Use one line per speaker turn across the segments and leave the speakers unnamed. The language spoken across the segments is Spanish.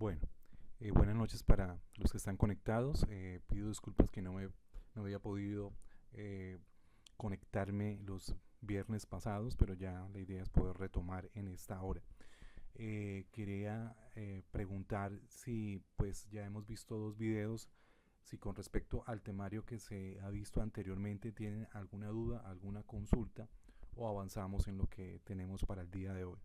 Bueno, buenas noches para los que están conectados. Pido disculpas que no había podido eh, conectarme los viernes pasados, pero ya la idea es poder retomar en esta hora. Quería preguntar si pues ya hemos visto dos videos, si con respecto al temario que se ha visto anteriormente tienen alguna duda, alguna consulta o avanzamos en lo que tenemos para el día de hoy.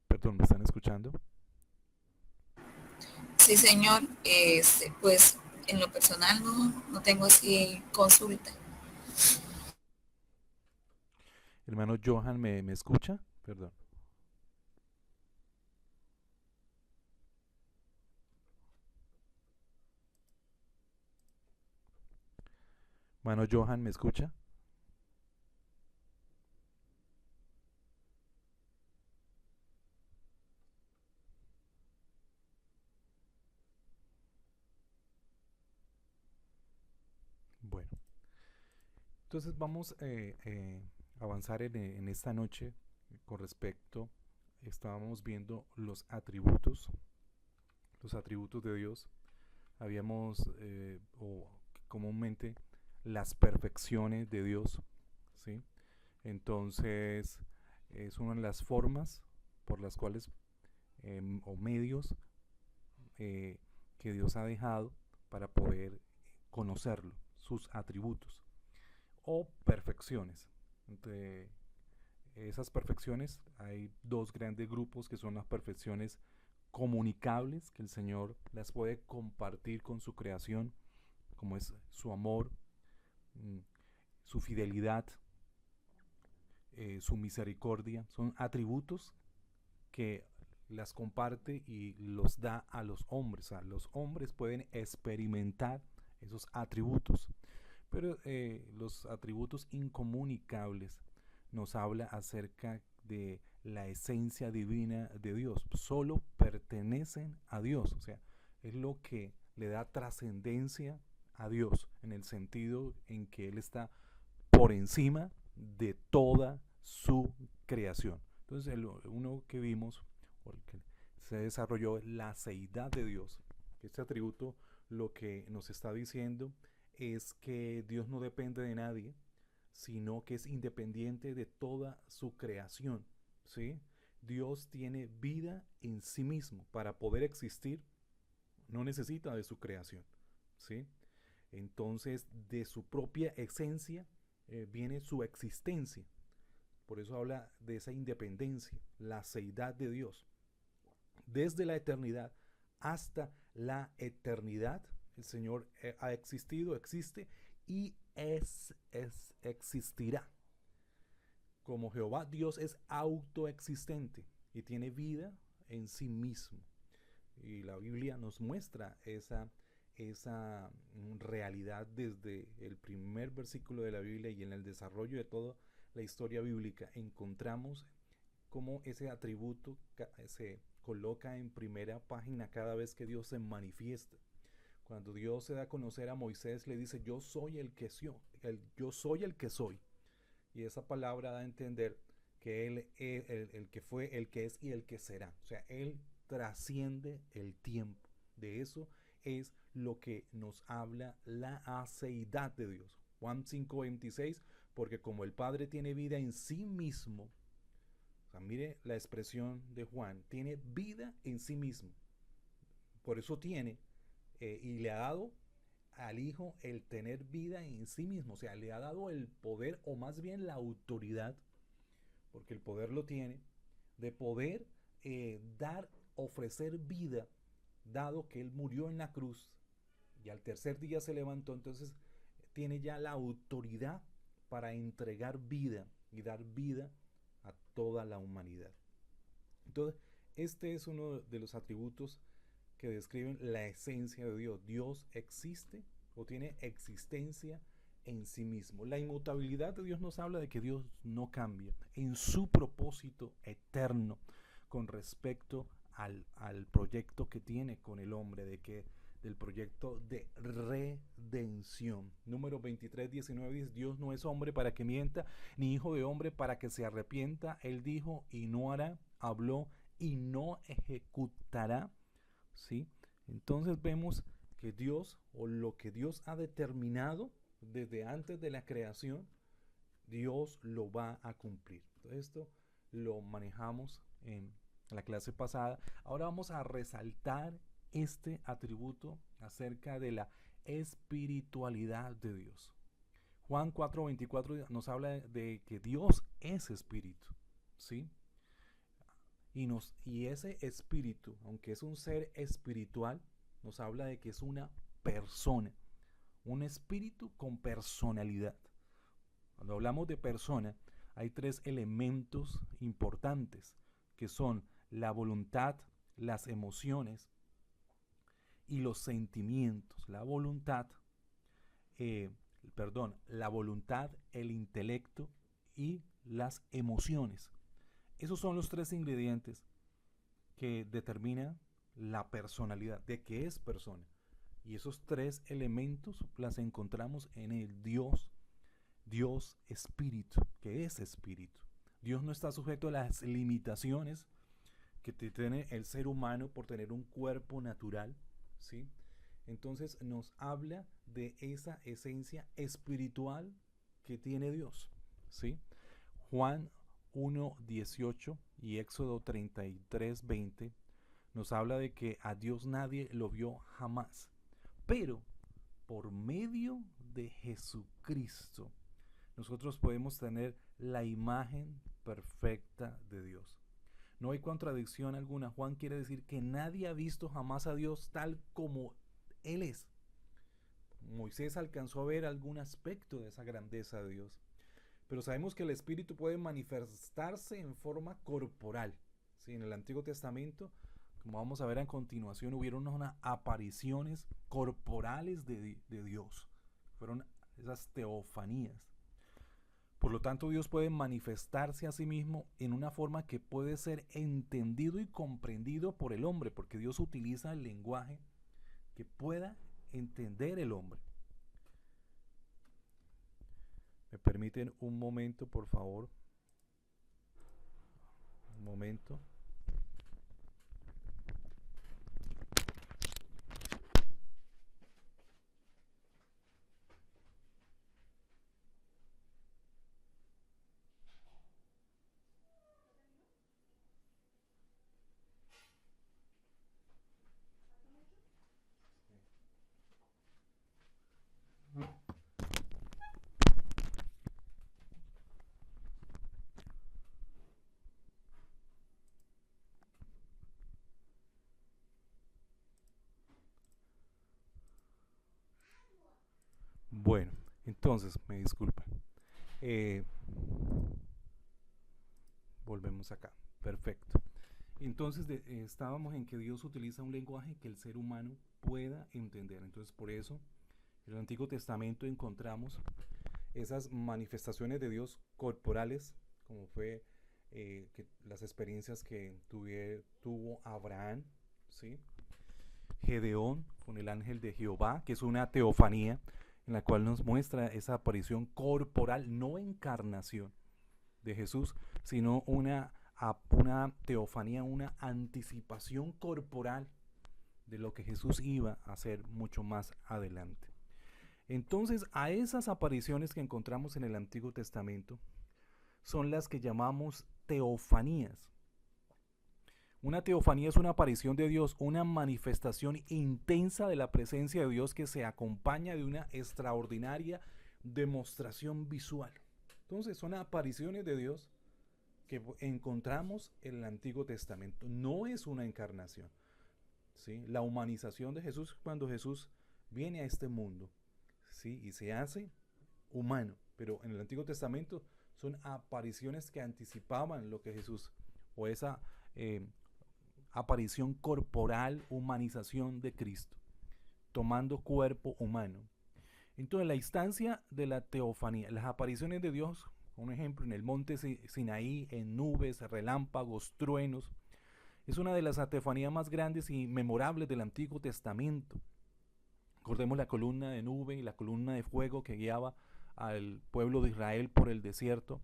Perdón, ¿me están escuchando?
Sí, señor. Pues en lo personal no tengo así consulta.
Hermano Johan, ¿me escucha? Perdón. Hermano Johan, ¿me escucha? Bueno, entonces vamos a avanzar en esta noche con respecto, estábamos viendo los atributos de Dios. Habíamos, o comúnmente, las perfecciones de Dios, ¿sí? Entonces, es una de las formas por las cuales, o medios, eh, que Dios ha dejado para poder conocerlo, sus atributos o perfecciones. Entre esas perfecciones hay dos grandes grupos que son las perfecciones comunicables, que el Señor las puede compartir con su creación, como es su amor, mm, su fidelidad, su misericordia. Son atributos que las comparte y los da a los hombres. O sea, los hombres pueden experimentar esos atributos. Pero los atributos incomunicables nos habla acerca de la esencia divina de Dios. Solo pertenecen a Dios. O sea, es lo que le da trascendencia a Dios en el sentido en que Él está por encima de toda su creación. Entonces, uno que vimos, o el que se desarrolló, la seidad de Dios. Este atributo lo que nos está diciendo es que Dios no depende de nadie, sino que es independiente de toda su creación, ¿sí? Dios tiene vida en sí mismo. Para poder existir, no necesita de su creación, ¿sí? Entonces, de su propia esencia viene su existencia. Por eso habla de esa independencia, la seidad de Dios. Desde la eternidad hasta la eternidad, el Señor ha existido, existe y existirá. Como Jehová Dios es autoexistente y tiene vida en sí mismo. Y la Biblia nos muestra esa realidad desde el primer versículo de la Biblia, y en el desarrollo de toda la historia bíblica encontramos cómo ese atributo se coloca en primera página cada vez que Dios se manifiesta. Cuando Dios se da a conocer a Moisés, le dice: yo soy el que soy, yo soy el que soy. Y esa palabra da a entender que Él es el que fue, el que es y el que será. O sea, Él trasciende el tiempo. De eso es lo que nos habla la aceidad de Dios. Juan 5:26, porque como el Padre tiene vida en sí mismo, o sea, mire la expresión de Juan, tiene vida en sí mismo. Por eso tiene, y le ha dado al Hijo el tener vida en sí mismo. O sea, le ha dado el poder, o más bien la autoridad, porque el poder lo tiene, de poder dar, ofrecer vida, dado que Él murió en la cruz y al tercer día se levantó. Entonces tiene ya la autoridad para entregar vida y dar vida a toda la humanidad. Entonces, este es uno de los atributos que describen la esencia de Dios. Dios existe o tiene existencia en sí mismo. La inmutabilidad de Dios nos habla de que Dios no cambia en su propósito eterno con respecto al proyecto que tiene con el hombre, del proyecto de redención. Número 23:19 dice: Dios no es hombre para que mienta, ni hijo de hombre para que se arrepienta. Él dijo y no hará, habló y no ejecutará. ¿Sí? Entonces vemos que Dios, o lo que Dios ha determinado desde antes de la creación, Dios lo va a cumplir. Entonces esto lo manejamos en la clase pasada. Ahora vamos a resaltar este atributo acerca de la espiritualidad de Dios. Juan 4:24 nos habla de que Dios es espíritu, ¿sí? Y ese espíritu, aunque es un ser espiritual, nos habla de que es una persona, un espíritu con personalidad. Cuando hablamos de persona, hay tres elementos importantes, que son la voluntad, las emociones y los sentimientos. La voluntad, el intelecto y las emociones. Esos son los tres ingredientes que determinan la personalidad, de qué es persona. Y esos tres elementos las encontramos en el Dios espíritu, que es espíritu. Dios no está sujeto a las limitaciones que tiene el ser humano por tener un cuerpo natural, ¿sí? Entonces nos habla de esa esencia espiritual que tiene Dios, ¿sí? Juan 1:18 y Éxodo 33:20 nos habla de que a Dios nadie lo vio jamás, pero por medio de Jesucristo nosotros podemos tener la imagen perfecta de Dios. No hay contradicción alguna. Juan quiere decir que nadie ha visto jamás a Dios tal como Él es. Moisés alcanzó a ver algún aspecto de esa grandeza de Dios, pero sabemos que el Espíritu puede manifestarse en forma corporal. ¿Sí? En el Antiguo Testamento, como vamos a ver a continuación, hubieron unas apariciones corporales de Dios. Fueron esas teofanías. Por lo tanto, Dios puede manifestarse a sí mismo en una forma que puede ser entendido y comprendido por el hombre, porque Dios utiliza el lenguaje que pueda entender el hombre. ¿Me permiten un momento, por favor? Un momento. Bueno, entonces, me disculpan. Volvemos acá. Perfecto. Entonces estábamos en que Dios utiliza un lenguaje que el ser humano pueda entender. Entonces por eso en el Antiguo Testamento encontramos esas manifestaciones de Dios corporales, como fue las experiencias que tuvo Abraham, ¿sí? Gedeón con el ángel de Jehová, que es una teofanía en la cual nos muestra esa aparición corporal, no encarnación de Jesús, sino una teofanía, una anticipación corporal de lo que Jesús iba a hacer mucho más adelante. Entonces, a esas apariciones que encontramos en el Antiguo Testamento son las que llamamos teofanías. Una teofanía es una aparición de Dios, una manifestación intensa de la presencia de Dios que se acompaña de una extraordinaria demostración visual. Entonces, son apariciones de Dios que encontramos en el Antiguo Testamento. No es una encarnación, ¿sí? La humanización de Jesús, cuando Jesús viene a este mundo, ¿sí? Y se hace humano. Pero en el Antiguo Testamento son apariciones que anticipaban lo que Jesús, o esa aparición corporal, humanización de Cristo, tomando cuerpo humano. Entonces, la instancia de la teofanía, las apariciones de Dios, un ejemplo, en el monte Sinaí, en nubes, relámpagos, truenos, es una de las teofanías más grandes y memorables del Antiguo Testamento. Recordemos la columna de nube y la columna de fuego que guiaba al pueblo de Israel por el desierto.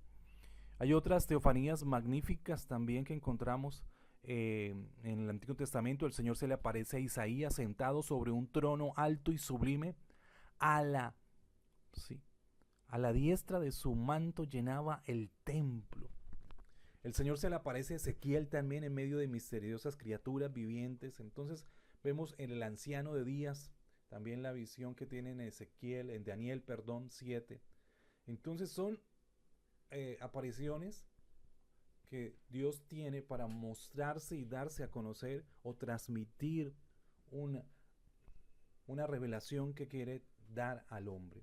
Hay otras teofanías magníficas también que encontramos en el Antiguo Testamento. El Señor se le aparece a Isaías sentado sobre un trono alto y sublime. A la diestra de su manto llenaba el templo. El Señor se le aparece a Ezequiel también en medio de misteriosas criaturas vivientes. Entonces vemos en el anciano de Días también la visión que tiene en Ezequiel, en Daniel, 7. Entonces son apariciones que Dios tiene para mostrarse y darse a conocer o transmitir una revelación que quiere dar al hombre.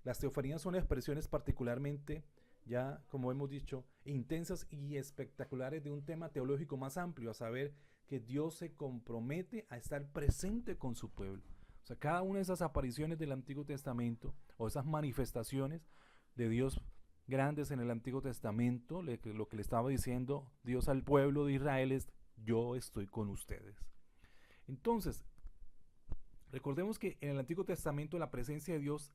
Las teofanías son expresiones particularmente, ya como hemos dicho, intensas y espectaculares de un tema teológico más amplio, a saber que Dios se compromete a estar presente con su pueblo. O sea, cada una de esas apariciones del Antiguo Testamento o esas manifestaciones de Dios grandes en el Antiguo Testamento, lo que le estaba diciendo Dios al pueblo de Israel es: yo estoy con ustedes. Entonces, recordemos que en el Antiguo Testamento la presencia de Dios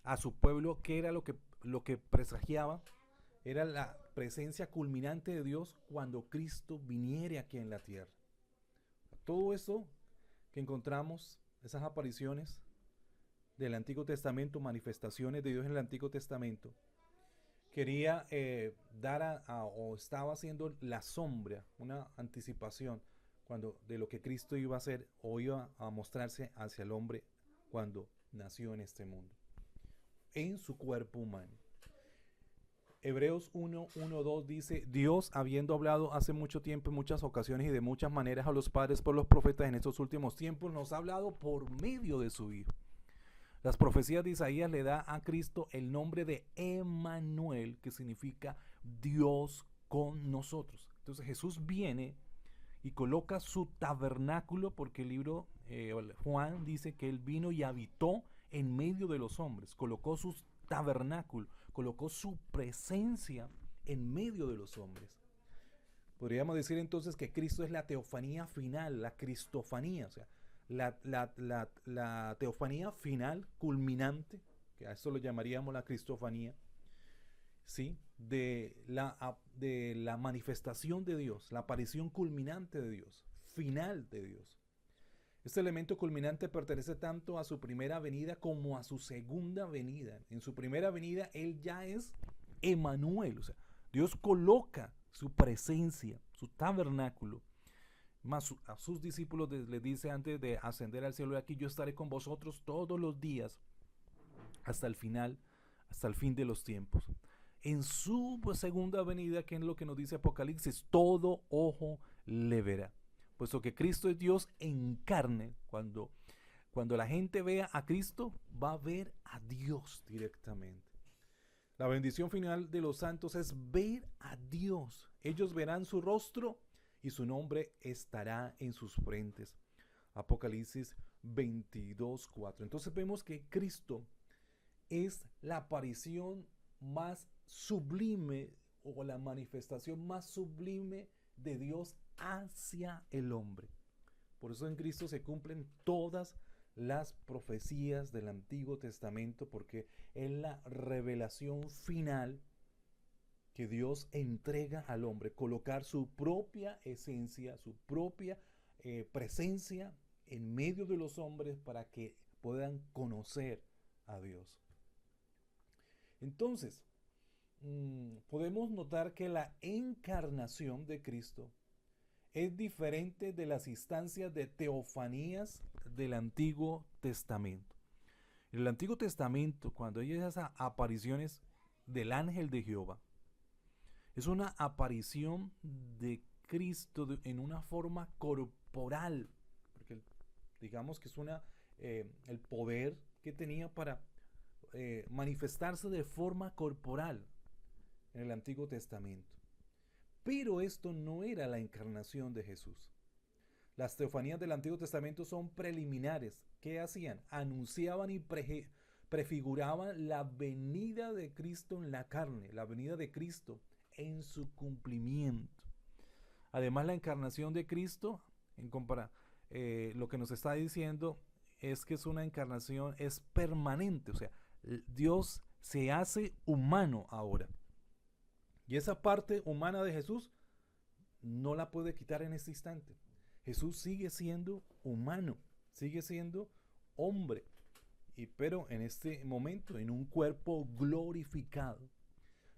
a su pueblo, ¿qué era lo que presagiaba? Era la presencia culminante de Dios cuando Cristo viniere aquí en la tierra. Todo eso que encontramos, esas apariciones del Antiguo Testamento, manifestaciones de Dios en el Antiguo Testamento, quería dar o estaba haciendo la sombra, una anticipación de lo que Cristo iba a hacer o iba a mostrarse hacia el hombre cuando nació en este mundo, en su cuerpo humano. Hebreos 1:2 dice: Dios, habiendo hablado hace mucho tiempo, en muchas ocasiones y de muchas maneras a los padres por los profetas, en estos últimos tiempos nos ha hablado por medio de su Hijo. Las profecías de Isaías le da a Cristo el nombre de Emmanuel, que significa Dios con nosotros. Entonces Jesús viene y coloca su tabernáculo, porque el libro Juan dice que él vino y habitó en medio de los hombres, colocó su tabernáculo, colocó su presencia en medio de los hombres. Podríamos decir entonces que Cristo es la teofanía final, la cristofanía, o sea, la teofanía final, culminante, que a eso lo llamaríamos la cristofanía, ¿sí? de la manifestación de Dios, la aparición culminante de Dios, final de Dios. Este elemento culminante pertenece tanto a su primera venida como a su segunda venida. En su primera venida Él ya es Emmanuel, o sea, Dios coloca su presencia, su tabernáculo. Más a sus discípulos les dice antes de ascender al cielo: aquí yo estaré con vosotros todos los días hasta el final, hasta el fin de los tiempos. En su segunda venida, que es lo que nos dice Apocalipsis, todo ojo le verá. Puesto que Cristo es Dios en carne, cuando la gente vea a Cristo, va a ver a Dios directamente. La bendición final de los santos es ver a Dios. Ellos verán su rostro y su nombre estará en sus frentes. Apocalipsis 22:4. Entonces vemos que Cristo es la aparición más sublime o la manifestación más sublime de Dios hacia el hombre. Por eso en Cristo se cumplen todas las profecías del Antiguo Testamento, porque es la revelación final que Dios entrega al hombre, colocar su propia esencia, su propia presencia en medio de los hombres para que puedan conocer a Dios. Entonces, podemos notar que la encarnación de Cristo es diferente de las instancias de teofanías del Antiguo Testamento. En el Antiguo Testamento, cuando hay esas apariciones del ángel de Jehová, es una aparición de Cristo en una forma corporal, porque digamos que es el poder que tenía para manifestarse de forma corporal en el Antiguo Testamento. Pero esto no era la encarnación de Jesús. Las teofanías del Antiguo Testamento son preliminares. ¿Qué hacían? Anunciaban y prefiguraban la venida de Cristo en la carne, la venida de Cristo en su cumplimiento. Además, la encarnación de Cristo, lo que nos está diciendo es que es una encarnación, es permanente, o sea, Dios se hace humano ahora. Y esa parte humana de Jesús no la puede quitar en este instante. Jesús sigue siendo humano, sigue siendo hombre, pero en este momento en un cuerpo glorificado.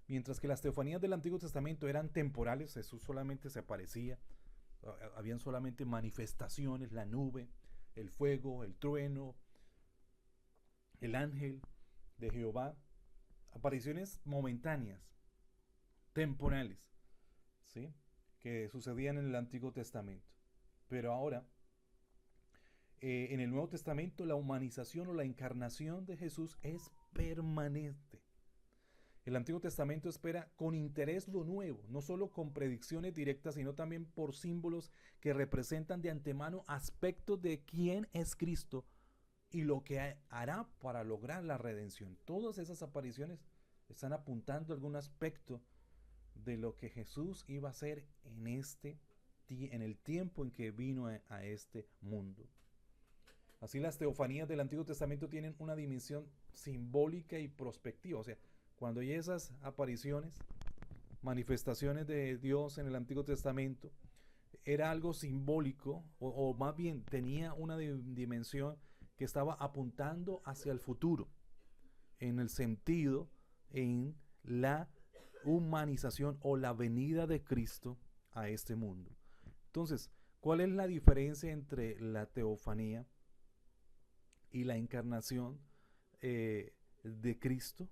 Mientras que las teofanías del Antiguo Testamento eran temporales, Jesús solamente se aparecía, habían solamente manifestaciones, la nube, el fuego, el trueno, el ángel de Jehová, apariciones momentáneas, temporales, ¿sí?, que sucedían en el Antiguo Testamento. Pero ahora, en el Nuevo Testamento, la humanización o la encarnación de Jesús es permanente. El Antiguo Testamento espera con interés lo nuevo, no solo con predicciones directas, sino también por símbolos que representan de antemano aspectos de quién es Cristo y lo que hará para lograr la redención. Todas esas apariciones están apuntando a algún aspecto de lo que Jesús iba a hacer en el tiempo en que vino a este mundo. Así las teofanías del Antiguo Testamento tienen una dimensión simbólica y prospectiva. O sea, cuando hay esas apariciones, manifestaciones de Dios en el Antiguo Testamento, era algo simbólico, o más bien tenía una dimensión que estaba apuntando hacia el futuro, en el sentido, en la humanización o la venida de Cristo a este mundo. Entonces, ¿cuál es la diferencia entre la teofanía y la encarnación de Cristo?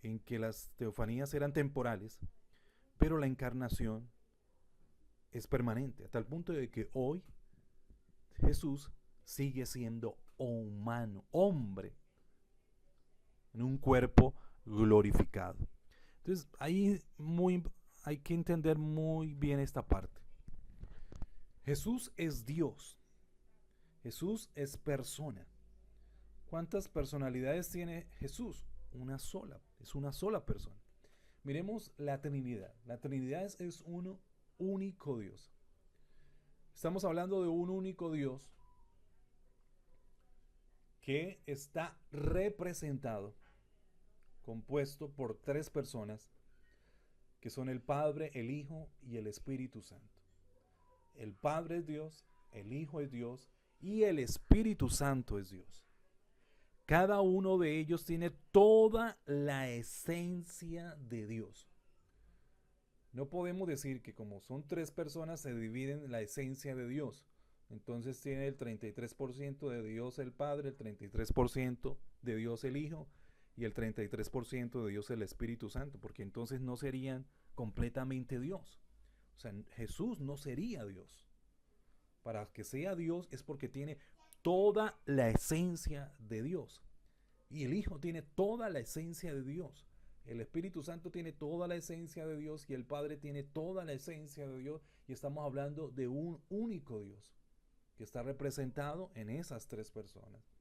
En que las teofanías eran temporales, pero la encarnación es permanente, hasta el punto de que hoy Jesús sigue siendo humano, hombre, en un cuerpo glorificado. Entonces, ahí hay que entender muy bien esta parte. Jesús es Dios. Jesús es persona. ¿Cuántas personalidades tiene Jesús? Una sola, es una sola persona. Miremos la Trinidad. La Trinidad es uno único Dios. Estamos hablando de un único Dios que está representado, compuesto por tres personas, que son el Padre, el Hijo y el Espíritu Santo. El Padre es Dios, el Hijo es Dios y el Espíritu Santo es Dios. Cada uno de ellos tiene toda la esencia de Dios. No podemos decir que como son tres personas se dividen la esencia de Dios. Entonces tiene el 33% de Dios el Padre, el 33% de Dios el Hijo y el 33% de Dios el Espíritu Santo, porque entonces no serían completamente Dios. O sea, Jesús no sería Dios. Para que sea Dios es porque tiene toda la esencia de Dios. Y el Hijo tiene toda la esencia de Dios. El Espíritu Santo tiene toda la esencia de Dios y el Padre tiene toda la esencia de Dios. Y estamos hablando de un único Dios que está representado en esas tres personas.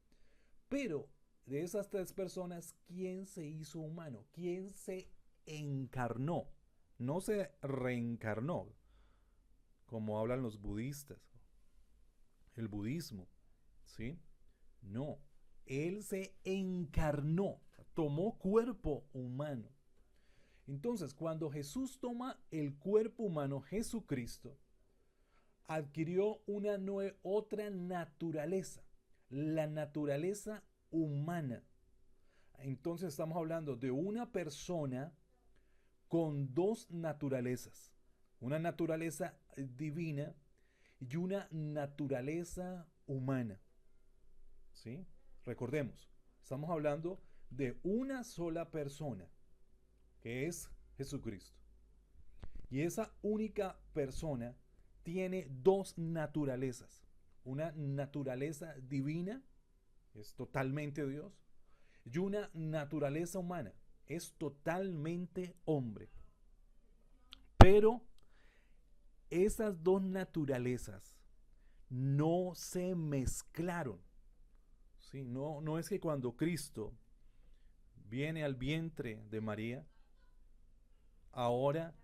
Pero de esas tres personas, ¿quién se hizo humano? ¿Quién se encarnó? No se reencarnó, como hablan los budistas, el budismo, ¿sí? No, Él se encarnó, tomó cuerpo humano. Entonces, cuando Jesús toma el cuerpo humano, Jesucristo adquirió otra naturaleza, la naturaleza humana. Entonces estamos hablando de una persona con dos naturalezas, una naturaleza divina y una naturaleza humana. ¿Sí? Recordemos, estamos hablando de una sola persona, que es Jesucristo. Y esa única persona tiene dos naturalezas. Una naturaleza divina, es totalmente Dios, y una naturaleza humana, es totalmente hombre. Pero esas dos naturalezas no se mezclaron. ¿Sí? No es que cuando Cristo viene al vientre de María, ahora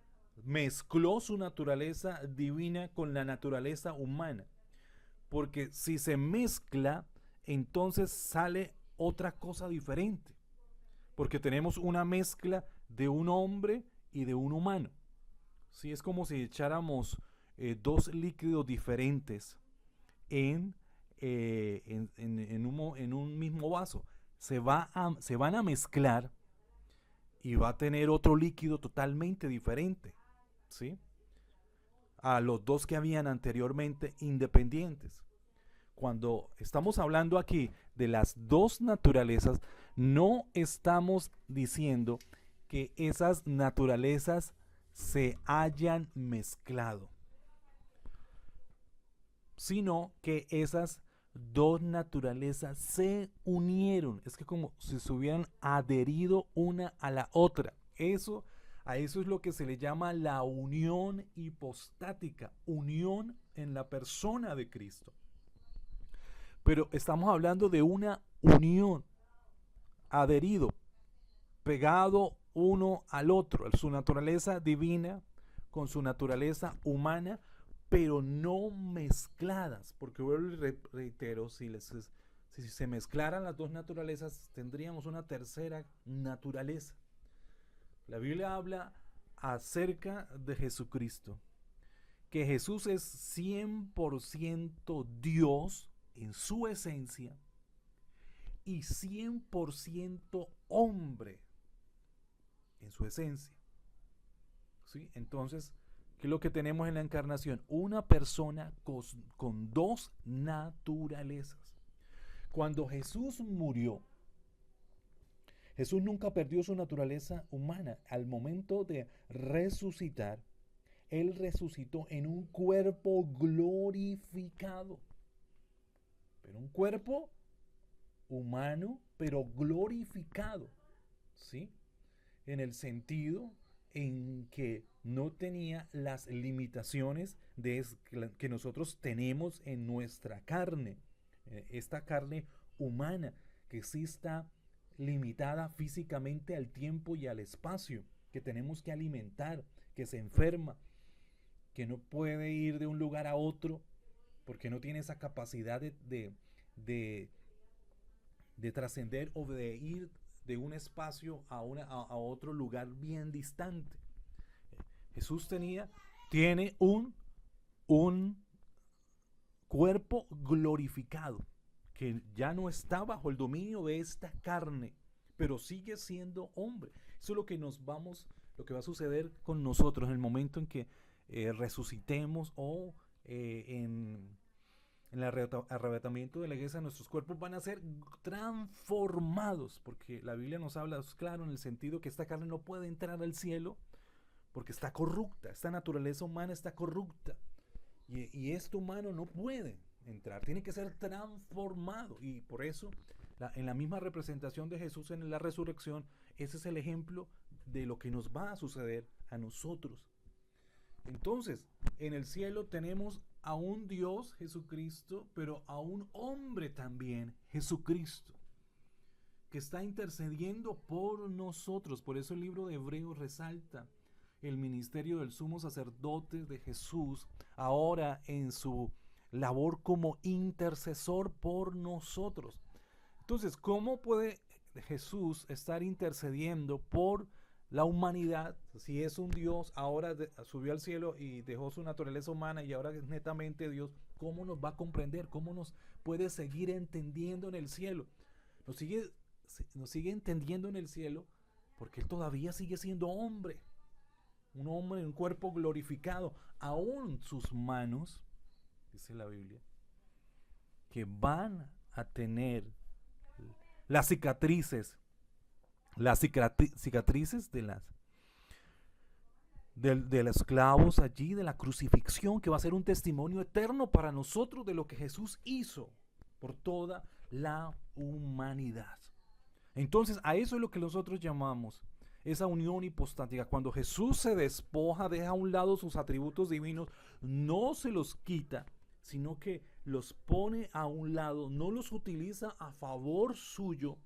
mezcló su naturaleza divina con la naturaleza humana. Porque si se mezcla, entonces sale otra cosa diferente, porque tenemos una mezcla de un hombre y de un humano. ¿Sí? Es como si echáramos dos líquidos diferentes en, en un mismo vaso. Se van a mezclar y va a tener otro líquido totalmente diferente, ¿sí? A los dos que habían anteriormente independientes. Cuando estamos hablando aquí de las dos naturalezas, no estamos diciendo que esas naturalezas se hayan mezclado, sino que esas dos naturalezas se unieron. Es que como si se hubieran adherido una a la otra. A eso es lo que se le llama la unión hipostática, unión en la persona de Cristo. Pero estamos hablando de una unión, adherido, pegado uno al otro, su naturaleza divina con su naturaleza humana, pero no mezcladas, porque vuelvo y reitero, si se mezclaran las dos naturalezas, tendríamos una tercera naturaleza. La Biblia habla acerca de Jesucristo, que Jesús es 100% Dios en su esencia y 100% hombre en su esencia. ¿Sí? Entonces, ¿qué es lo que tenemos en la encarnación? Una persona con dos naturalezas. Cuando Jesús murió, Jesús nunca perdió su naturaleza humana. Al momento de resucitar, Él resucitó en un cuerpo glorificado. Pero un cuerpo humano, pero glorificado. ¿Sí? En el sentido en que no tenía las limitaciones que nosotros tenemos en nuestra carne. Esta carne humana que sí está limitada físicamente al tiempo y al espacio, que tenemos que alimentar, que se enferma, que no puede ir de un lugar a otro porque no tiene esa capacidad de trascender o de ir de un espacio a otro lugar bien distante. Jesús tiene un cuerpo glorificado que ya no está bajo el dominio de esta carne, pero sigue siendo hombre. Eso es lo que va a suceder con nosotros en el momento en que resucitemos o en el arrebatamiento de la iglesia. Nuestros cuerpos van a ser transformados, porque la Biblia nos habla claro en el sentido que esta carne no puede entrar al cielo porque está corrupta, esta naturaleza humana está corrupta y esto humano no puede entrar, tiene que ser transformado. Y por eso en la misma representación de Jesús en la resurrección, ese es el ejemplo de lo que nos va a suceder a nosotros. Entonces, en el cielo tenemos a un Dios, Jesucristo, pero a un hombre también, Jesucristo, que está intercediendo por nosotros. Por eso el libro de Hebreos resalta el ministerio del sumo sacerdote de Jesús, ahora en su labor como intercesor por nosotros. Entonces, ¿cómo puede Jesús estar intercediendo por la humanidad? Si es un Dios, ahora subió al cielo y dejó su naturaleza humana y ahora es netamente Dios, ¿cómo nos va a comprender? ¿Cómo nos puede seguir entendiendo en el cielo? Nos sigue entendiendo en el cielo porque Él todavía sigue siendo hombre. Un hombre en un cuerpo glorificado. Aún sus manos, dice la Biblia, que van a tener las cicatrices de los clavos allí, de la crucifixión, que va a ser un testimonio eterno para nosotros de lo que Jesús hizo por toda la humanidad. Entonces, a eso es lo que nosotros llamamos esa unión hipostática. Cuando Jesús se despoja, deja a un lado sus atributos divinos, no se los quita, sino que los pone a un lado, no los utiliza a favor suyo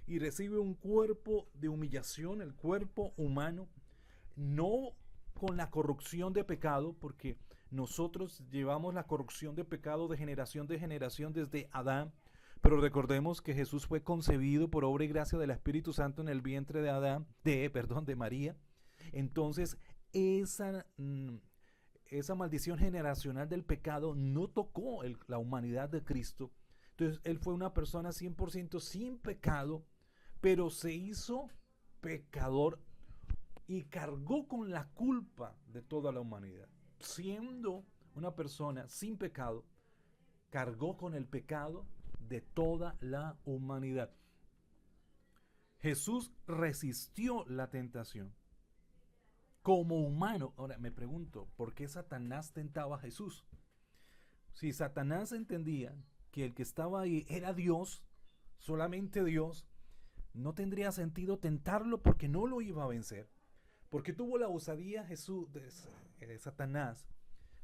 y recibe un cuerpo de humillación, el cuerpo humano, no con la corrupción de pecado, porque nosotros llevamos la corrupción de pecado de generación desde Adán, Pero recordemos que Jesús fue concebido por obra y gracia del Espíritu Santo en el vientre de María. Entonces, esa maldición generacional del pecado no tocó la humanidad de Cristo. Entonces, Él fue una persona 100% sin pecado, pero se hizo pecador y cargó con la culpa de toda la humanidad. Siendo una persona sin pecado, cargó con el pecado de toda la humanidad. Jesús resistió la tentación como humano. Ahora me pregunto, ¿por qué Satanás tentaba a Jesús? Si Satanás entendía que el que estaba ahí era Dios, solamente Dios, no tendría sentido tentarlo porque no lo iba a vencer. Porque tuvo la osadía Satanás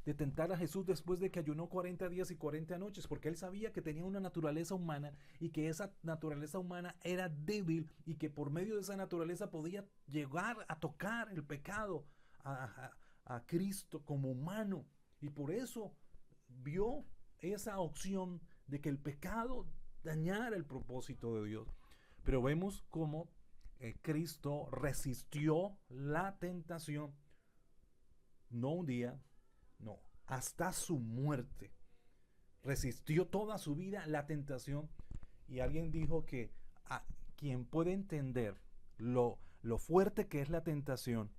de tentar a Jesús después de que ayunó 40 días y 40 noches, porque él sabía que tenía una naturaleza humana y que esa naturaleza humana era débil y que por medio de esa naturaleza podía llegar a tocar el pecado a Cristo como humano. Y por eso vio esa opción de que el pecado dañara el propósito de Dios. Pero vemos cómo Cristo resistió la tentación, no un día, no, hasta su muerte. Resistió toda su vida la tentación. Y alguien dijo que a quien puede entender lo fuerte que es la tentación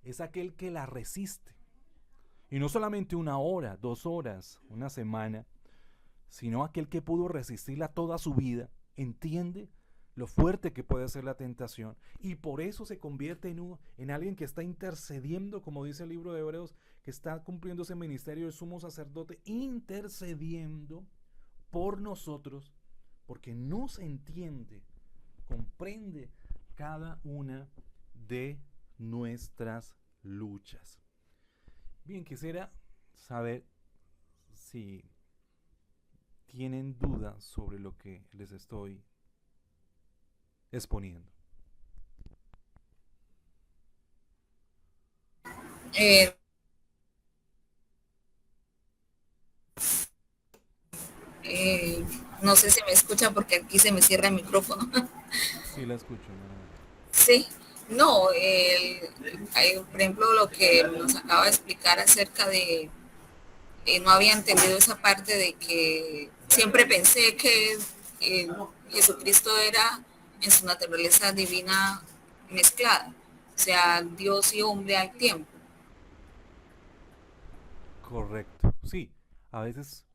es aquel que la resiste. Y no solamente 1 hora, 2 horas, una semana, sino aquel que pudo resistirla toda su vida, entiende lo fuerte que puede ser la tentación, y por eso se convierte en alguien que está intercediendo, como dice el libro de Hebreos, que está cumpliendo ese ministerio de sumo sacerdote, intercediendo por nosotros, porque nos entiende, comprende cada una de nuestras luchas. Bien, quisiera saber si tienen dudas sobre lo que les estoy exponiendo.
No sé si me escucha porque aquí se me cierra el micrófono.
Sí, la escucho. ¿No?
Sí, no, por ejemplo, lo que nos acaba de explicar acerca de, no había entendido esa parte de que siempre pensé que eh, Jesucristo era en su naturaleza divina mezclada, o sea, Dios y hombre al tiempo.
Correcto. Sí, a veces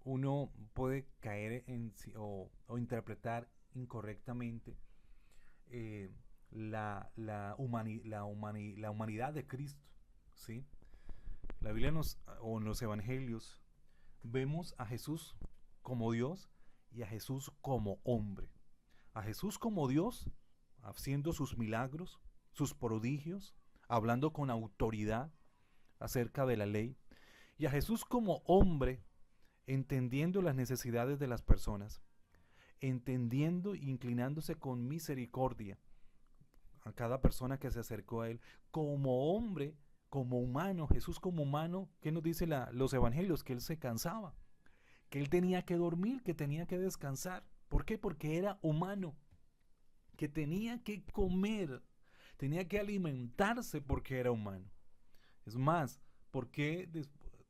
uno puede caer o interpretar incorrectamente eh, la humanidad de Cristo. ¿Sí? La Biblia o en los evangelios vemos a Jesús como Dios y a Jesús como hombre. A Jesús como Dios, haciendo sus milagros, sus prodigios, hablando con autoridad acerca de la ley. Y a Jesús como hombre, entendiendo las necesidades de las personas, entendiendo e inclinándose con misericordia a cada persona que se acercó a él, como hombre, como humano. Jesús como humano, ¿qué nos dice los evangelios? Que él se cansaba, que él tenía que dormir, que tenía que descansar. ¿Por qué? Porque era humano, que tenía que comer, tenía que alimentarse porque era humano. Es más, ¿por qué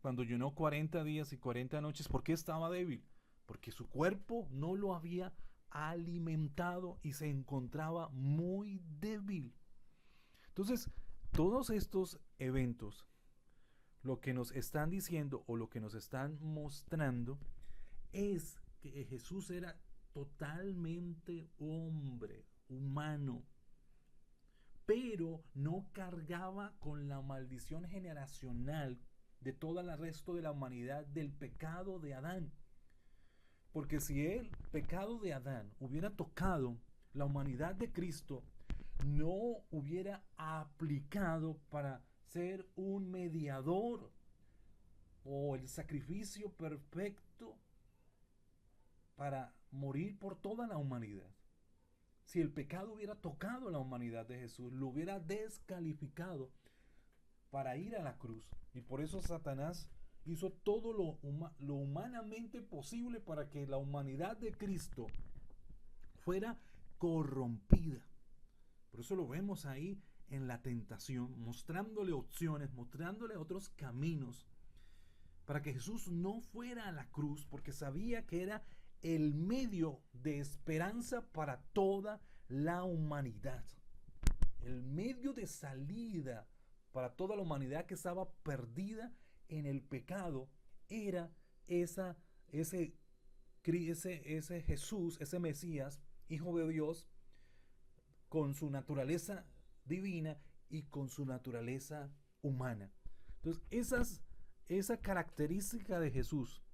cuando llenó 40 días y 40 noches, por qué estaba débil? Porque su cuerpo no lo había alimentado y se encontraba muy débil. Entonces, todos estos eventos, lo que nos están diciendo o lo que nos están mostrando es que Jesús era totalmente hombre, humano, pero no cargaba con la maldición generacional de todo el resto de la humanidad del pecado de Adán. Porque si el pecado de Adán hubiera tocado la humanidad de Cristo, no hubiera aplicado para ser un mediador o el sacrificio perfecto para morir por toda la humanidad. Si el pecado hubiera tocado a la humanidad de Jesús, lo hubiera descalificado para ir a la cruz. Y por eso Satanás hizo todo lo humanamente posible para que la humanidad de Cristo fuera corrompida. Por eso lo vemos ahí en la tentación, mostrándole opciones, mostrándole otros caminos, para que Jesús no fuera a la cruz, porque sabía que era el medio de esperanza para toda la humanidad. El medio de salida para toda la humanidad que estaba perdida en el pecado era ese Jesús, ese Mesías, Hijo de Dios, con su naturaleza divina y con su naturaleza humana. Entonces, esa característica de Jesús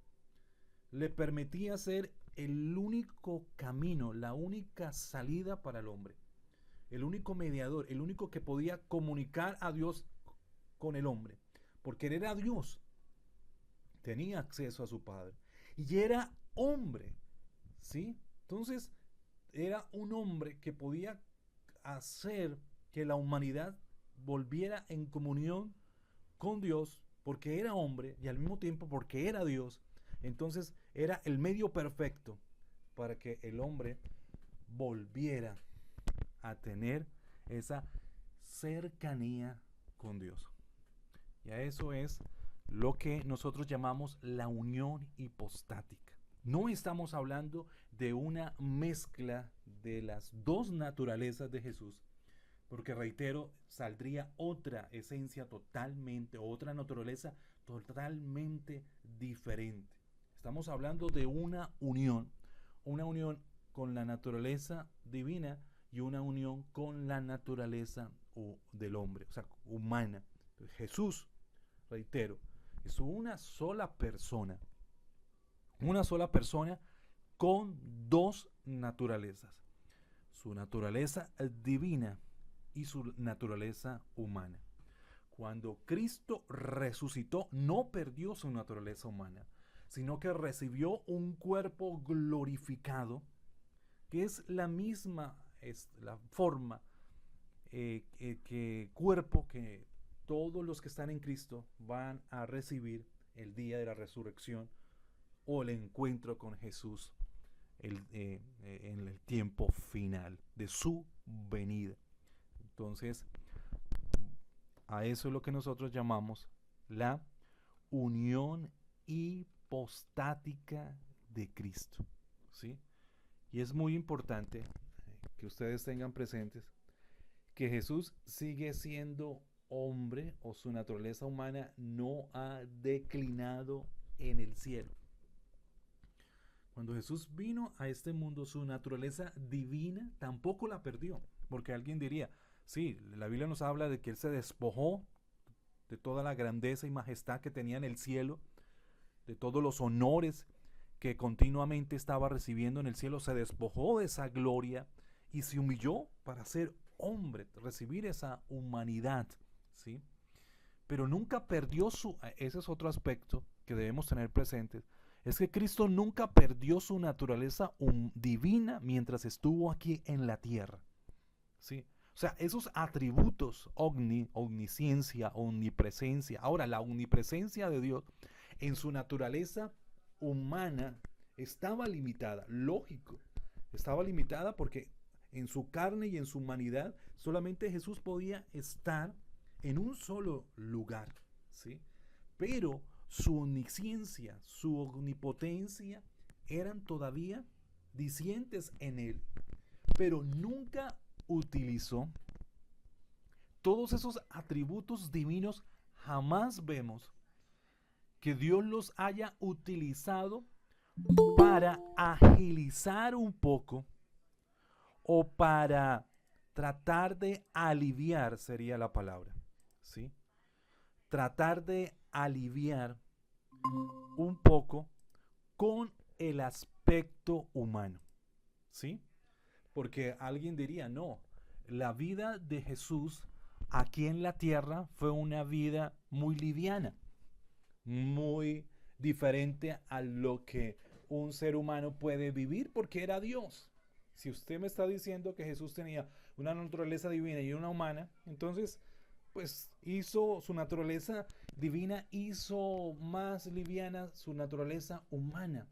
le permitía ser el único camino, la única salida para el hombre, el único mediador, el único que podía comunicar a Dios con el hombre, porque él era Dios, tenía acceso a su Padre y era hombre, ¿sí? Entonces era un hombre que podía hacer que la humanidad volviera en comunión con Dios, porque era hombre y al mismo tiempo porque era Dios. Entonces era el medio perfecto para que el hombre volviera a tener esa cercanía con Dios. Y a eso es lo que nosotros llamamos la unión hipostática. No estamos hablando de una mezcla de las dos naturalezas de Jesús, porque reitero, saldría otra esencia totalmente, otra naturaleza totalmente diferente. Estamos hablando de una unión con la naturaleza divina y una unión con la naturaleza del hombre, o sea, humana. Jesús, reitero, es una sola persona con dos naturalezas, su naturaleza divina y su naturaleza humana. Cuando Cristo resucitó, no perdió su naturaleza humana, sino que recibió un cuerpo glorificado, que es la misma, es la forma, cuerpo que todos los que están en Cristo van a recibir el día de la resurrección o el encuentro con Jesús en el tiempo final de su venida. Entonces, a eso es lo que nosotros llamamos la unión hipostática de Cristo, ¿sí? Y es muy importante que ustedes tengan presentes que Jesús sigue siendo hombre, o su naturaleza humana no ha declinado en el cielo. Cuando Jesús vino a este mundo, su naturaleza divina tampoco la perdió, porque alguien diría, sí, la Biblia nos habla de que Él se despojó de toda la grandeza y majestad que tenía en el cielo, de todos los honores que continuamente estaba recibiendo en el cielo, se despojó de esa gloria y se humilló para ser hombre, recibir esa humanidad, ¿sí? Pero nunca perdió ese es otro aspecto que debemos tener presentes, es que Cristo nunca perdió su naturaleza divina mientras estuvo aquí en la tierra, ¿sí? O sea, esos atributos, omnisciencia, omnipresencia. Ahora, la omnipresencia de Dios en su naturaleza humana estaba limitada, lógico, estaba limitada porque en su carne y en su humanidad solamente Jesús podía estar en un solo lugar, ¿sí? Pero su omnisciencia, su omnipotencia eran todavía dicientes en él, pero nunca utilizó todos esos atributos divinos. Jamás vemos que Dios los haya utilizado para agilizar un poco o para tratar de aliviar, sería la palabra, ¿sí? Tratar de aliviar un poco con el aspecto humano, ¿sí? Porque alguien diría, no, la vida de Jesús aquí en la tierra fue una vida muy liviana, muy diferente a lo que un ser humano puede vivir porque era Dios. Si usted me está diciendo que Jesús tenía una naturaleza divina y una humana, entonces pues hizo su naturaleza divina, hizo más liviana su naturaleza humana.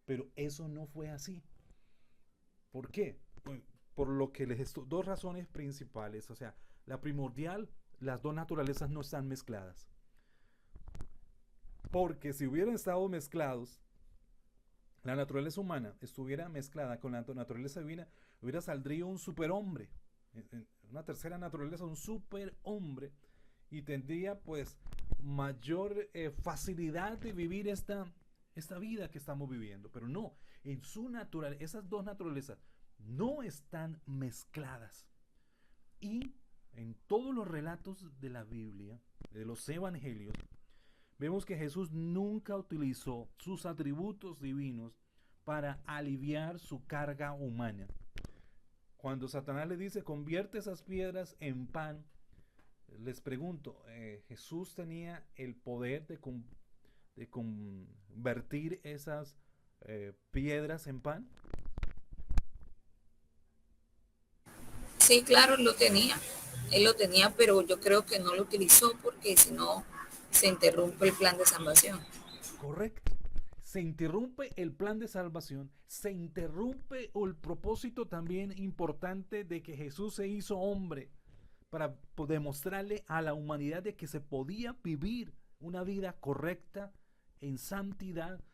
Pero eso no fue así. ¿Por qué? Por lo que dos razones principales. O sea, la primordial, las dos naturalezas no están mezcladas. Porque si hubieran estado mezclados, la naturaleza humana estuviera mezclada con la naturaleza divina, hubiera saldría un superhombre, una tercera naturaleza, un superhombre, y tendría pues mayor facilidad de vivir esta vida que estamos viviendo. Pero no, en su naturaleza, esas dos naturalezas no están mezcladas. Y en todos los relatos de la Biblia, de los evangelios, vemos que Jesús nunca utilizó sus atributos divinos para aliviar su carga humana. Cuando Satanás le dice, convierte esas piedras en pan, les pregunto, ¿Jesús tenía el poder de convertir esas piedras en pan?
Sí, claro, lo tenía. Él lo tenía, pero yo creo que no lo utilizó porque si no se interrumpe el plan de salvación.
Correcto. Se interrumpe el plan de salvación, se interrumpe el propósito también importante de que Jesús se hizo hombre para demostrarle a la humanidad de que se podía vivir una vida correcta, en santidad,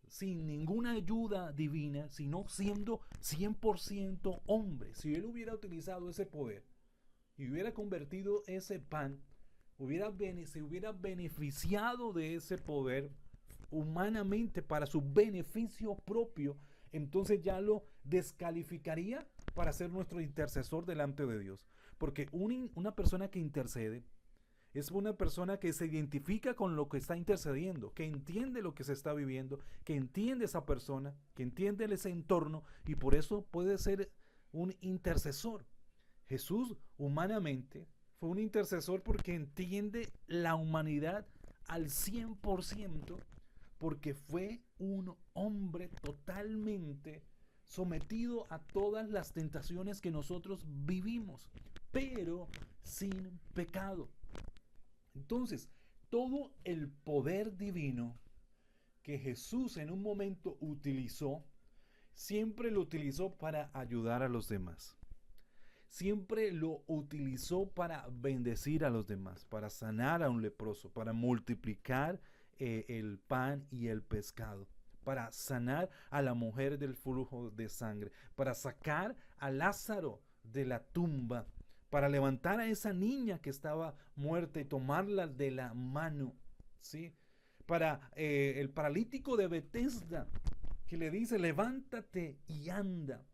sin ninguna ayuda divina, sino siendo 100% hombre. Si él hubiera utilizado ese poder y hubiera convertido ese pan, se hubiera beneficiado de ese poder humanamente para su beneficio propio, entonces ya lo descalificaría para ser nuestro intercesor delante de Dios. Porque una persona que intercede es una persona que se identifica con lo que está intercediendo, que entiende lo que se está viviendo, que entiende esa persona, que entiende ese entorno, y por eso puede ser un intercesor. Jesús humanamente fue un intercesor porque entiende la humanidad al 100%, porque fue un hombre totalmente sometido a todas las tentaciones que nosotros vivimos, pero sin pecado. Entonces, todo el poder divino que Jesús en un momento utilizó, siempre lo utilizó para ayudar a los demás. Siempre lo utilizó para bendecir a los demás, para sanar a un leproso, para multiplicar el pan y el pescado, para sanar a la mujer del flujo de sangre, para sacar a Lázaro de la tumba, para levantar a esa niña que estaba muerta y tomarla de la mano, ¿sí? Para el paralítico de Betesda, que le dice, levántate y anda.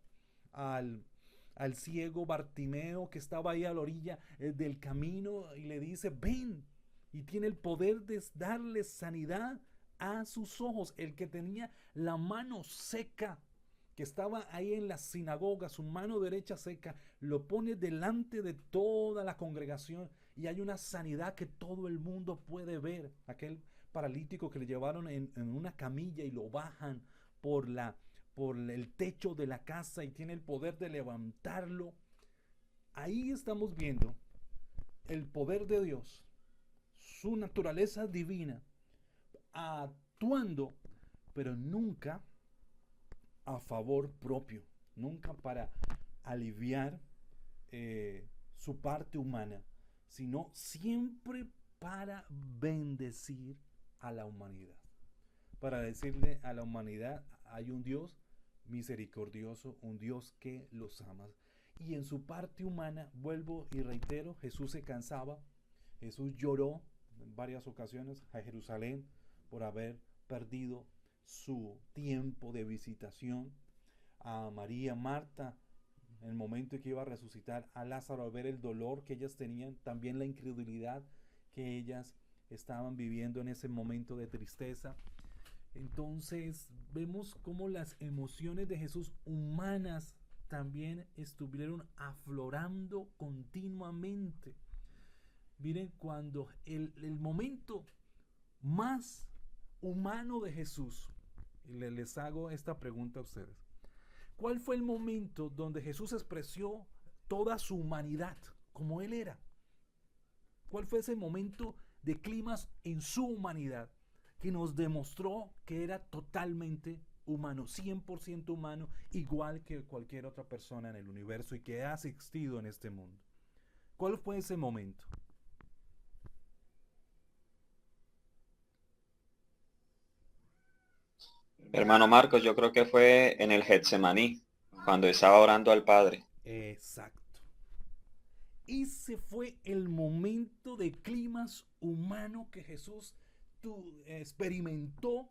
Al ciego Bartimeo, que estaba ahí a la orilla del camino, y le dice, ven, y tiene el poder de darle sanidad a sus ojos. El que tenía la mano seca, que estaba ahí en la sinagoga, su mano derecha seca, lo pone delante de toda la congregación y hay una sanidad que todo el mundo puede ver. Aquel paralítico que le llevaron en una camilla y lo bajan por el techo de la casa y tiene el poder de levantarlo. Ahí estamos viendo el poder de Dios, su naturaleza divina, actuando, pero nunca a favor propio, nunca para aliviar su parte humana, sino siempre para bendecir a la humanidad, para decirle a la humanidad, hay un Dios misericordioso, un Dios que los ama. Y en su parte humana, vuelvo y reitero, Jesús se cansaba, Jesús lloró en varias ocasiones a Jerusalén por haber perdido su tiempo de visitación. A María, Marta, en el momento en que iba a resucitar a Lázaro, al ver el dolor que ellas tenían, también la incredulidad que ellas estaban viviendo en ese momento de tristeza. Entonces vemos cómo las emociones de Jesús humanas también estuvieron aflorando continuamente. Miren, cuando el momento más humano de Jesús, y les hago esta pregunta a ustedes, ¿cuál fue el momento donde Jesús expresó toda su humanidad como Él era? ¿Cuál fue ese momento de clímax en su humanidad que nos demostró que era totalmente humano, 100% humano, igual que cualquier otra persona en el universo y que ha existido en este mundo? ¿Cuál fue ese momento?
Hermano Marcos, yo creo que fue en el Getsemaní, cuando estaba orando al Padre.
Exacto. Ese fue el momento de clímax humano que Jesús experimentó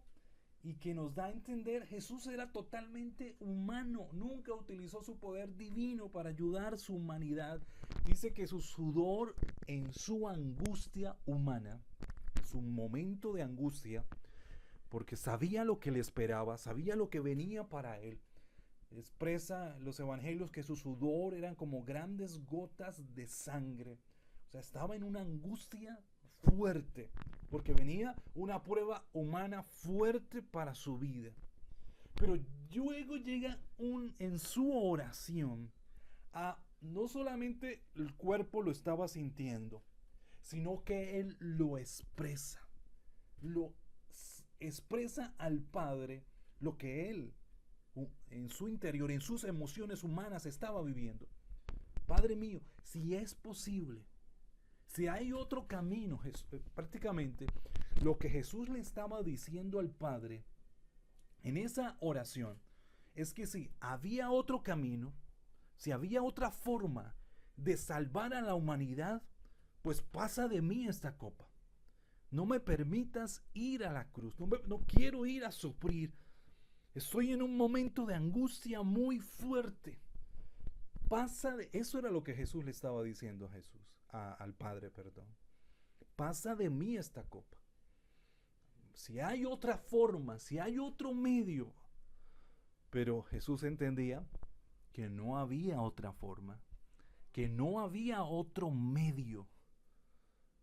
y que nos da a entender Jesús era totalmente humano, nunca utilizó su poder divino para ayudar a su humanidad. Dice que su sudor en su angustia humana, su momento de angustia, porque sabía lo que le esperaba, sabía lo que venía para él. Expresa los evangelios que su sudor eran como grandes gotas de sangre. O sea, estaba en una angustia fuerte, porque venía una prueba humana fuerte para su vida. Pero luego llega en su oración no solamente el cuerpo lo estaba sintiendo, sino que él lo expresa al Padre lo que él en su interior, en sus emociones humanas estaba viviendo. Padre mío, si es posible, si hay otro camino, prácticamente lo que Jesús le estaba diciendo al Padre en esa oración es que si había otro camino, si había otra forma de salvar a la humanidad, pues pasa de mí esta copa. No me permitas ir a la cruz, no quiero ir a sufrir. Estoy en un momento de angustia muy fuerte. Eso era lo que Jesús le estaba diciendo al Padre, perdón. Pasa de mí esta copa. Si hay otra forma, si hay otro medio. Pero Jesús entendía que no había otra forma, que no había otro medio.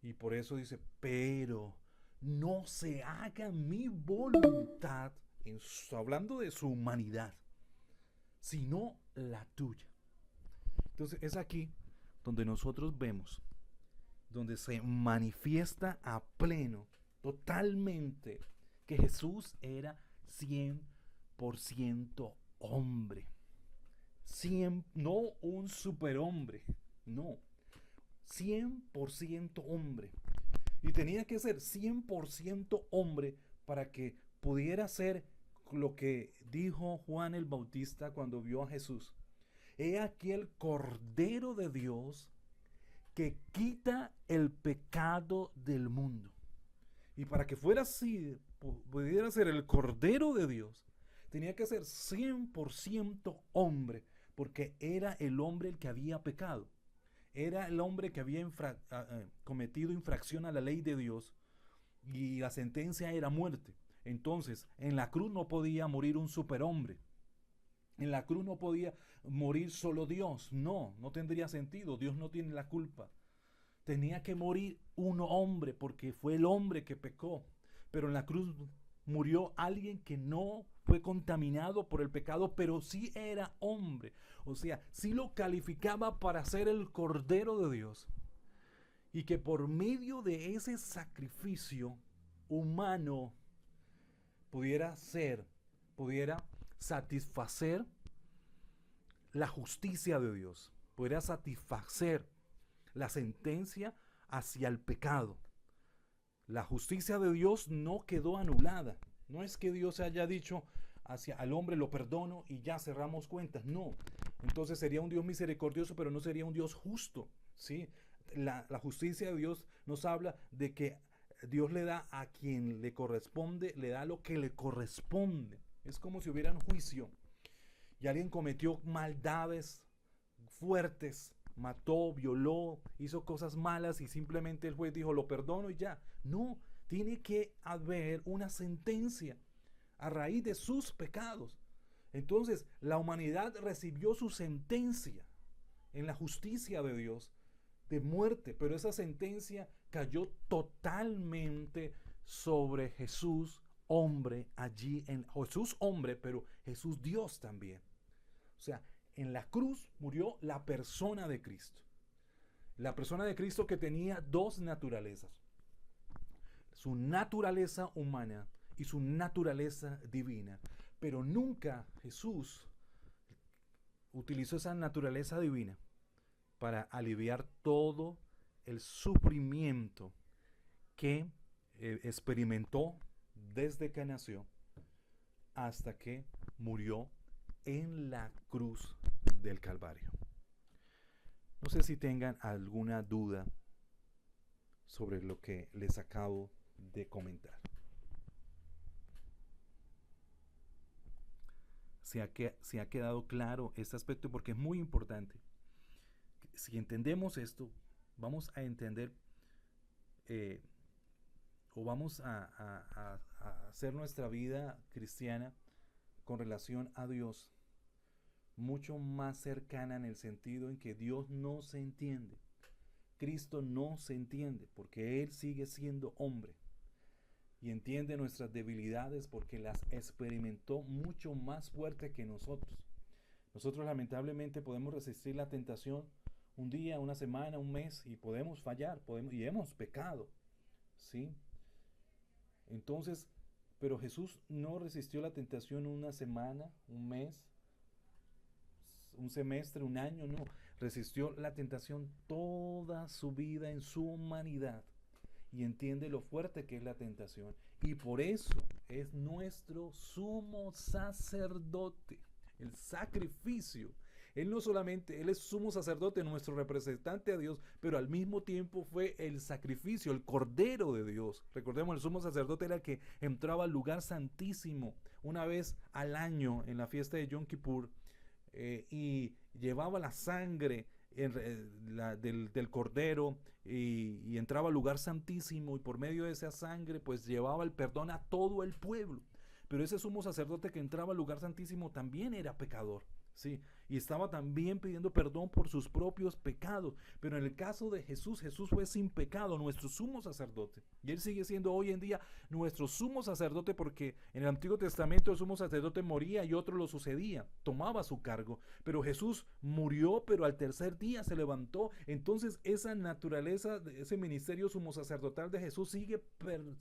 Y por eso dice, pero no se haga mi voluntad, hablando de su humanidad, sino la tuya. Entonces es aquí donde nosotros vemos, donde se manifiesta a pleno, totalmente, que Jesús era 100% hombre. No un superhombre, no, 100% hombre. Y tenía que ser 100% hombre para que pudiera ser lo que dijo Juan el Bautista cuando vio a Jesús. He aquí el Cordero de Dios que quita el pecado del mundo. Y para que fuera así, pudiera ser el Cordero de Dios, tenía que ser 100% hombre, porque era el hombre el que había pecado. Era el hombre que había cometido infracción a la ley de Dios y la sentencia era muerte. Entonces, en la cruz no podía morir un superhombre. En la cruz no podía morir solo Dios. No tendría sentido. Dios no tiene la culpa. Tenía que morir un hombre porque fue el hombre que pecó. Pero en la cruz murió alguien que no fue contaminado por el pecado, pero sí era hombre. O sea, sí lo calificaba para ser el Cordero de Dios. Y que por medio de ese sacrificio humano pudiera satisfacer la justicia de Dios, pudiera satisfacer la sentencia hacia el pecado. La justicia de Dios no quedó anulada. No es que Dios haya dicho al hombre lo perdono y ya cerramos cuentas. No. Entonces sería un Dios misericordioso, pero no sería un Dios justo. ¿Sí? La justicia de Dios nos habla de que Dios le da a quien le corresponde, le da lo que le corresponde. Es como si hubiera un juicio y alguien cometió maldades fuertes, mató, violó, hizo cosas malas y simplemente el juez dijo lo perdono y ya. No, tiene que haber una sentencia a raíz de sus pecados. Entonces la humanidad recibió su sentencia en la justicia de Dios de muerte, pero esa sentencia cayó totalmente sobre Jesús hombre, Jesús hombre, pero Jesús Dios también. O sea, en la cruz murió la persona de Cristo. La persona de Cristo que tenía dos naturalezas, su naturaleza humana y su naturaleza divina. Pero nunca Jesús utilizó esa naturaleza divina para aliviar todo el sufrimiento que experimentó desde que nació hasta que murió en la cruz del Calvario. No sé si tengan alguna duda sobre lo que les acabo de comentar. Se ha quedado claro este aspecto, porque es muy importante. Si entendemos esto, vamos a entender o vamos a hacer nuestra vida cristiana con relación a Dios mucho más cercana, en el sentido en que Dios no se entiende. Cristo no se entiende porque Él sigue siendo hombre y entiende nuestras debilidades porque las experimentó mucho más fuerte que nosotros. Nosotros lamentablemente podemos resistir la tentación un día, una semana, un mes, y podemos fallar, y hemos pecado, ¿sí? Entonces, pero Jesús no resistió la tentación una semana, un mes, un semestre, un año, no. Resistió la tentación toda su vida en su humanidad y entiende lo fuerte que es la tentación. Y por eso es nuestro sumo sacerdote, el sacrificio. Él no solamente, Él es sumo sacerdote, nuestro representante a Dios, pero al mismo tiempo fue el sacrificio, el Cordero de Dios. Recordemos, el sumo sacerdote era el que entraba al lugar santísimo una vez al año en la fiesta de Yom Kippur, y llevaba la sangre del Cordero y entraba al lugar santísimo, y por medio de esa sangre pues llevaba el perdón a todo el pueblo. Pero ese sumo sacerdote que entraba al lugar santísimo también era pecador, ¿sí? Y estaba también pidiendo perdón por sus propios pecados. Pero en el caso de Jesús, Jesús fue sin pecado, nuestro sumo sacerdote. Y Él sigue siendo hoy en día nuestro sumo sacerdote, porque en el Antiguo Testamento el sumo sacerdote moría y otro lo sucedía, tomaba su cargo. Pero Jesús murió, pero al tercer día se levantó. Entonces esa naturaleza, ese ministerio sumo sacerdotal de Jesús sigue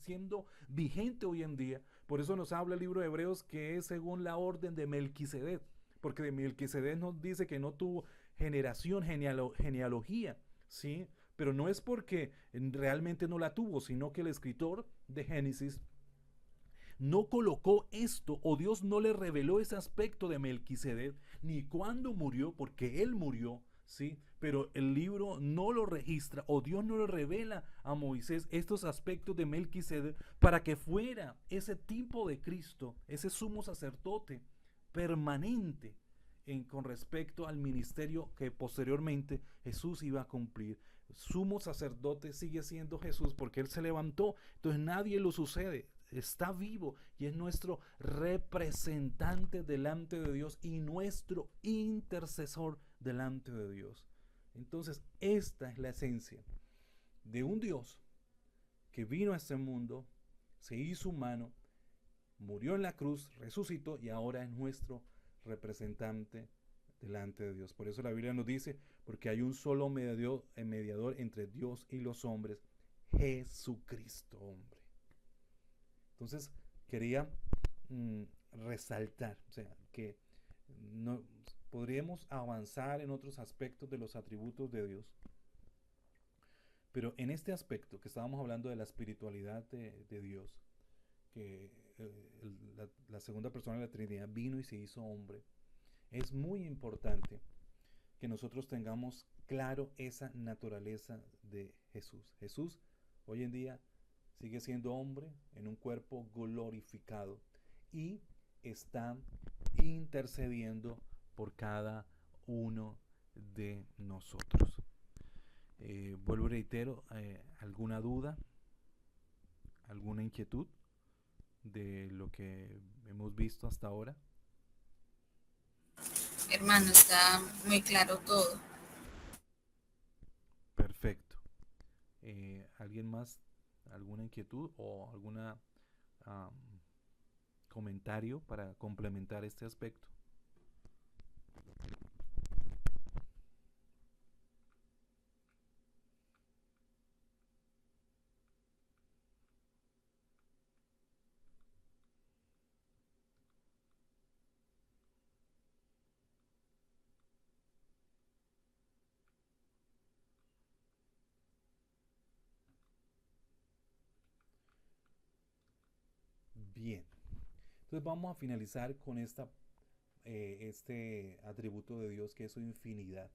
siendo vigente hoy en día. Por eso nos habla el libro de Hebreos que es según la orden de Melquisedec. Porque de Melquisedec nos dice que no tuvo generación, genealogía, ¿sí? Pero no es porque realmente no la tuvo, sino que el escritor de Génesis no colocó esto, o Dios no le reveló ese aspecto de Melquisedec, ni cuándo murió, porque él murió, ¿sí? Pero el libro no lo registra, o Dios no le revela a Moisés estos aspectos de Melquisedec para que fuera ese tipo de Cristo, ese sumo sacerdote permanente con respecto al ministerio que posteriormente Jesús iba a cumplir. Sumo sacerdote sigue siendo Jesús porque Él se levantó, entonces nadie lo sucede, está vivo y es nuestro representante delante de Dios y nuestro intercesor delante de Dios. Entonces esta es la esencia de un Dios que vino a este mundo, se hizo humano, murió en la cruz, resucitó y ahora es nuestro representante delante de Dios. Por eso la Biblia nos dice, porque hay un solo mediador entre Dios y los hombres, Jesucristo hombre. Entonces quería resaltar, o sea, que no podríamos avanzar en otros aspectos de los atributos de Dios, pero en este aspecto que estábamos hablando de la espiritualidad de Dios, que la segunda persona de la Trinidad vino y se hizo hombre, es muy importante que nosotros tengamos claro esa naturaleza de Jesús. Jesús hoy en día sigue siendo hombre en un cuerpo glorificado y está intercediendo por cada uno de nosotros. Vuelvo y reitero, ¿alguna duda? ¿Alguna inquietud de lo que hemos visto hasta ahora?
Hermano, está muy claro todo.
Perfecto. ¿Alguien más? ¿Alguna inquietud o alguna comentario para complementar este aspecto? Entonces vamos a finalizar con este atributo de Dios, que es su infinidad.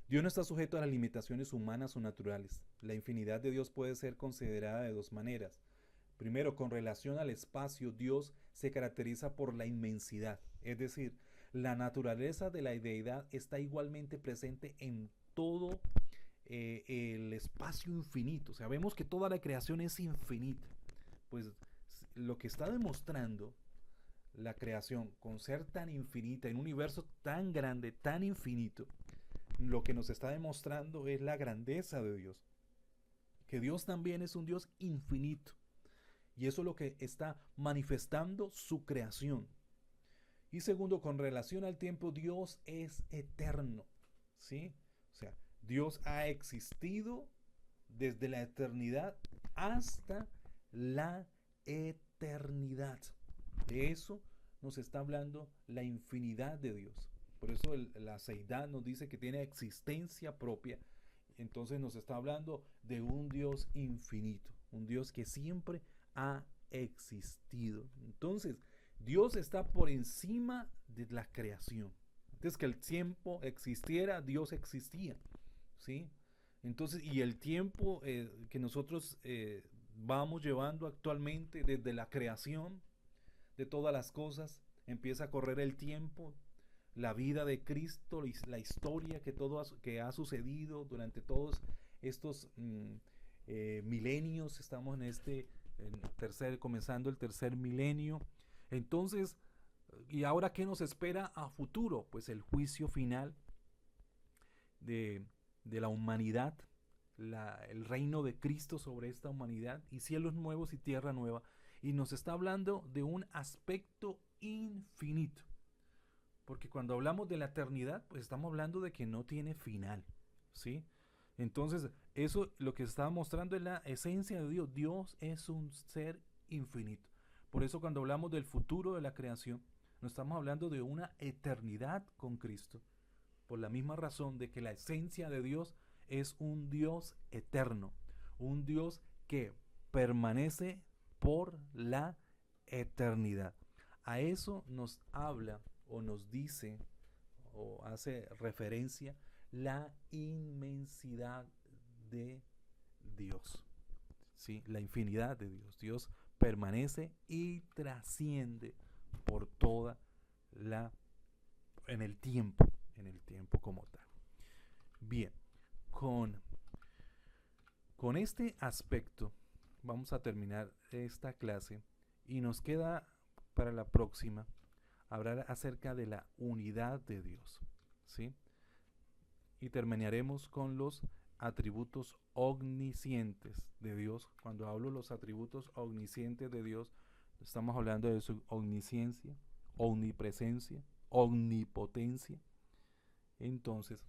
Dios no está sujeto a las limitaciones humanas o naturales. La infinidad de Dios puede ser considerada de dos maneras. Primero, con relación al espacio, Dios se caracteriza por la inmensidad, es decir, la naturaleza de la deidad está igualmente presente en todo el espacio infinito. O sea, vemos que toda la creación es infinita. Pues lo que está demostrando la creación, con ser tan infinita, en un universo tan grande, tan infinito, lo que nos está demostrando es la grandeza de Dios. Que Dios también es un Dios infinito. Y eso es lo que está manifestando su creación. Y segundo, con relación al tiempo, Dios es eterno. ¿Sí? O sea, Dios ha existido desde la eternidad hasta la eternidad. De eso nos está hablando la infinidad de Dios. Por eso la seidad nos dice que tiene existencia propia. Entonces nos está hablando de un Dios infinito, un Dios que siempre ha existido. Entonces, Dios está por encima de la creación. Antes que el tiempo existiera, Dios existía. ¿Sí? Entonces, y el tiempo que nosotros vamos llevando actualmente desde la creación de todas las cosas, empieza a correr el tiempo, la vida de Cristo, la historia que ha sucedido durante todos estos milenios. Estamos comenzando el tercer milenio. Entonces, ¿y ahora qué nos espera a futuro? Pues el juicio final de la humanidad, el reino de Cristo sobre esta humanidad, y cielos nuevos y tierra nueva. Y nos está hablando de un aspecto infinito. Porque cuando hablamos de la eternidad, pues estamos hablando de que no tiene final, ¿sí? Entonces, eso lo que está mostrando es la esencia de Dios. Dios es un ser infinito. Por eso cuando hablamos del futuro de la creación, nos estamos hablando de una eternidad con Cristo. Por la misma razón de que la esencia de Dios es un Dios eterno. Un Dios que permanece por la eternidad. A eso nos habla o nos dice o hace referencia la inmensidad de Dios, ¿sí? La infinidad de Dios. Dios permanece y trasciende por toda en el tiempo como tal. Bien, con este aspecto vamos a terminar esta clase y nos queda para la próxima hablar acerca de la unidad de Dios, ¿sí? Y terminaremos con los atributos omniscientes de Dios. Cuando hablo de los atributos omniscientes de Dios, estamos hablando de su omnisciencia, omnipresencia, omnipotencia. Entonces,